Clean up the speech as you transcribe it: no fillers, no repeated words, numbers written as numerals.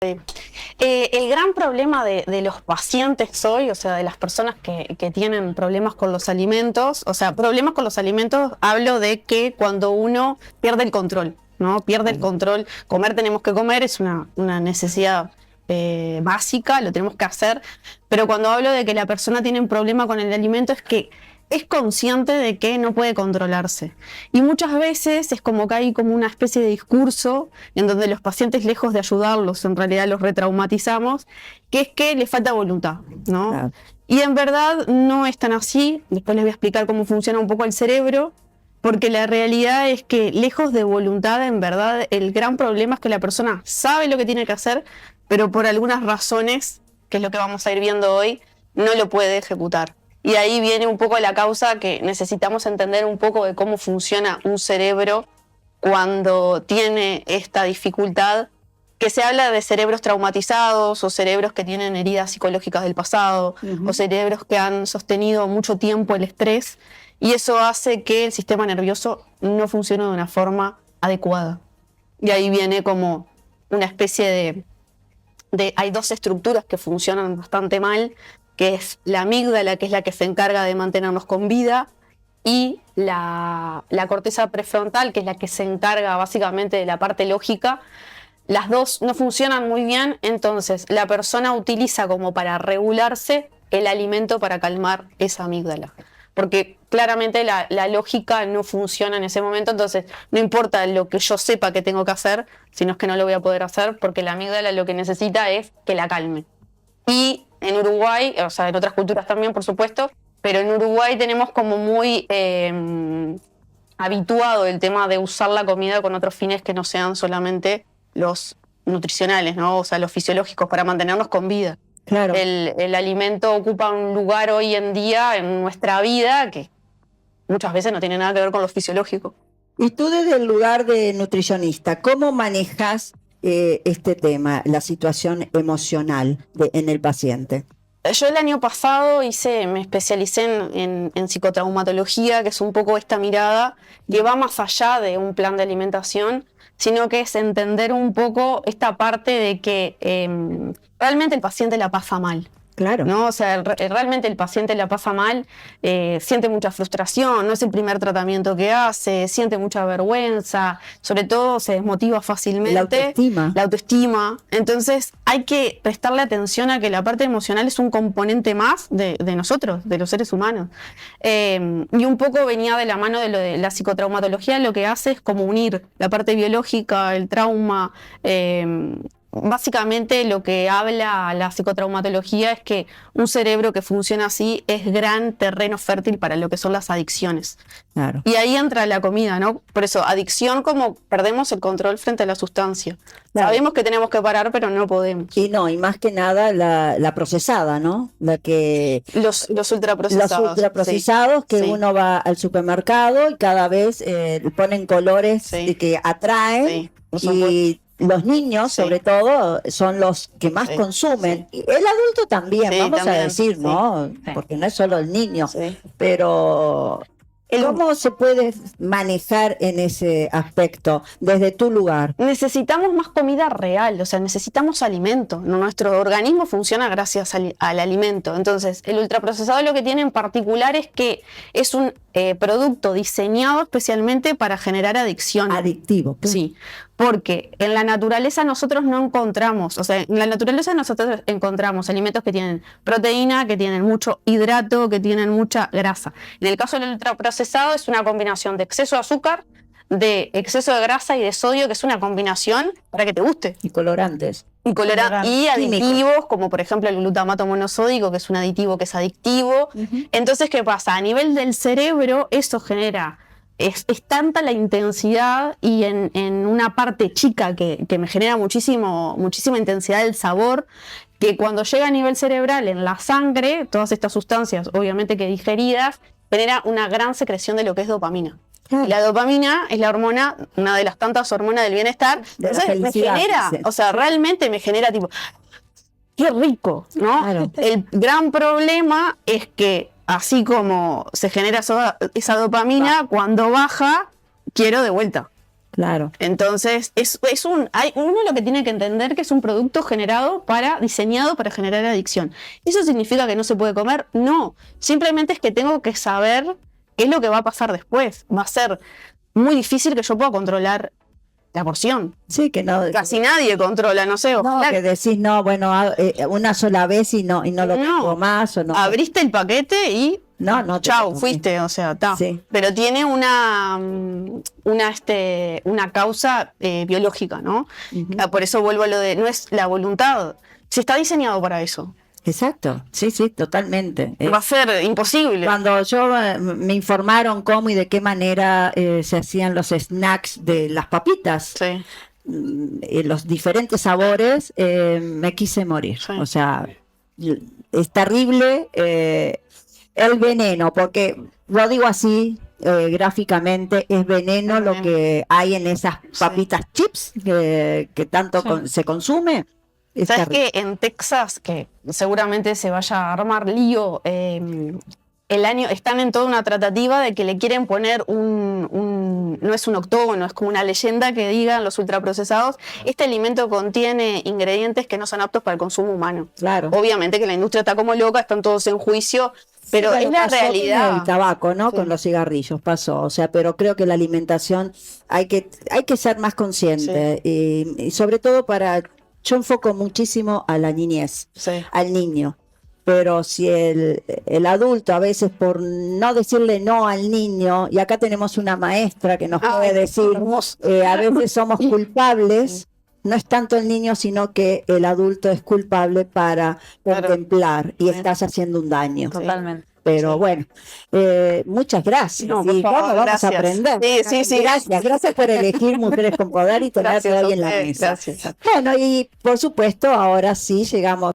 El gran problema de los pacientes hoy, o sea, de las personas que tienen problemas con los alimentos, o sea, problemas con los alimentos, hablo de que cuando uno pierde el control, ¿no? Pierde el control. Comer tenemos que comer, es una necesidad básica, lo tenemos que hacer, pero cuando hablo de que la persona tiene un problema con el alimento es que es consciente de que no puede controlarse. Y muchas veces es como que hay como una especie de discurso en donde los pacientes, lejos de ayudarlos, en realidad los retraumatizamos, que es que les falta voluntad, ¿no? Claro. Y en verdad no es tan así. Después les voy a explicar cómo funciona un poco el cerebro, porque la realidad es que lejos de voluntad, en verdad, el gran problema es que la persona sabe lo que tiene que hacer, pero por algunas razones, que es lo que vamos a ir viendo hoy, no lo puede ejecutar. Y ahí viene un poco la causa que necesitamos entender un poco de cómo funciona un cerebro cuando tiene esta dificultad, que se habla de cerebros traumatizados o cerebros que tienen heridas psicológicas del pasado, o cerebros que han sostenido mucho tiempo el estrés, y eso hace que el sistema nervioso no funcione de una forma adecuada. Y ahí viene como una especie de hay dos estructuras que funcionan bastante mal, que es la amígdala, que es la que se encarga de mantenernos con vida, y la corteza prefrontal, que es la que se encarga básicamente de la parte lógica. Las dos no funcionan muy bien, entonces la persona utiliza como para regularse el alimento para calmar esa amígdala. Porque claramente la lógica no funciona en ese momento, entonces no importa lo que yo sepa que tengo que hacer, sino es que no lo voy a poder hacer, porque la amígdala lo que necesita es que la calme. Y en Uruguay, o sea, en otras culturas también, por supuesto, pero en Uruguay tenemos como muy habituado el tema de usar la comida con otros fines que no sean solamente los nutricionales, ¿no? O sea, los fisiológicos, para mantenernos con vida. Claro. El alimento ocupa un lugar hoy en día en nuestra vida que muchas veces no tiene nada que ver con lo fisiológico. Y tú, desde el lugar de nutricionista, ¿cómo manejas este tema, la situación emocional en el paciente? Yo el año pasado me especialicé en psicotraumatología, que es un poco esta mirada que va más allá de un plan de alimentación, sino que es entender un poco esta parte de que realmente el paciente la pasa mal. Claro. ¿No? O sea, realmente el paciente la pasa mal, siente mucha frustración, no es el primer tratamiento que hace, siente mucha vergüenza, sobre todo se desmotiva fácilmente. La autoestima. Entonces hay que prestarle atención a que la parte emocional es un componente más de nosotros, de los seres humanos. Y un poco venía de la mano de lo de la psicotraumatología, lo que hace es como unir la parte biológica, el trauma. Básicamente lo que habla la psicotraumatología es que un cerebro que funciona así es gran terreno fértil para lo que son las adicciones. Claro. Y ahí entra la comida, ¿no? Por eso, adicción, como perdemos el control frente a la sustancia. Claro. Sabemos que tenemos que parar, pero no podemos. Y más que nada la procesada, ¿no? Los ultraprocesados. Los ultraprocesados, sí. Que sí. Uno va al supermercado y cada vez ponen colores, sí. Que atraen, sí. Y los niños, sí. Sobre todo, son los que más, sí. Consumen. Sí. El adulto también, sí, vamos también, a decir, sí. ¿No? Sí. Porque no es solo el niño, sí. Pero ¿cómo se puede manejar en ese aspecto desde tu lugar? Necesitamos más comida real, o sea, necesitamos alimento. Nuestro organismo funciona gracias al alimento. Entonces, el ultraprocesado lo que tiene en particular es que es un producto diseñado especialmente para generar adicción. Adictivo. Claro. Sí, porque en la naturaleza nosotros no encontramos, o sea, en la naturaleza nosotros encontramos alimentos que tienen proteína, que tienen mucho hidrato, que tienen mucha grasa. En el caso del ultraprocesado es una combinación de exceso de azúcar, de exceso de grasa y de sodio, que es una combinación para que te guste. Y colorantes. Y aditivos, como por ejemplo el glutamato monosódico, que es un aditivo que es adictivo. Entonces, ¿qué pasa? A nivel del cerebro, eso genera... Es tanta la intensidad y en una parte chica que me genera muchísima intensidad del sabor, que cuando llega a nivel cerebral en la sangre, todas estas sustancias, obviamente que digeridas, genera una gran secreción de lo que es dopamina. Y la dopamina es la hormona, una de las tantas hormonas del bienestar. Entonces me genera, o sea, realmente me genera tipo, ¡qué rico! ¿No? Claro. El gran problema es que así como se genera esa dopamina, cuando baja, quiero de vuelta. Claro. Entonces, uno lo que tiene que entender que es un producto diseñado para generar adicción. ¿Eso significa que no se puede comer? No. Simplemente es que tengo que saber qué es lo que va a pasar después. Va a ser muy difícil que yo pueda controlar la porción. Sí, que no. Casi nadie controla, no sé. No, que decís, no, bueno, una sola vez y no lo pongo más o no. Abriste el paquete y no chau, fuiste, o sea, está. Sí. Pero tiene una causa biológica, ¿no? Por eso vuelvo a lo de, no es la voluntad, se está diseñado para eso. Exacto, sí, totalmente. Va a ser imposible. Cuando me informaron cómo y de qué manera se hacían los snacks de las papitas, sí. Los diferentes sabores, me quise morir. Sí. O sea, es terrible el veneno, porque lo digo así gráficamente, es veneno lo que hay en esas papitas chips que tanto se consume. ¿Sabes que en Texas, que seguramente se vaya a armar lío, están en toda una tratativa de que le quieren poner no es un octógono, es como una leyenda que digan los ultraprocesados, este alimento contiene ingredientes que no son aptos para el consumo humano. Claro. Obviamente que la industria está como loca, están todos en juicio, pero es la realidad. Con el tabaco, ¿no? Sí. Con los cigarrillos pasó, o sea, pero creo que la alimentación hay que ser más consciente, sí. y sobre todo yo enfoco muchísimo a la niñez, sí. al niño, pero si el adulto a veces por no decirle no al niño, y acá tenemos una maestra que nos puede decir, a veces somos culpables, no es tanto el niño, sino que el adulto es culpable para contemplar y estás haciendo un daño. Totalmente. Pero bueno, muchas gracias. No, por favor, vamos a aprender. Sí. Gracias por elegir Mujeres con Poder y tenerte hoy en la mesa. Gracias. Bueno, y por supuesto, ahora sí llegamos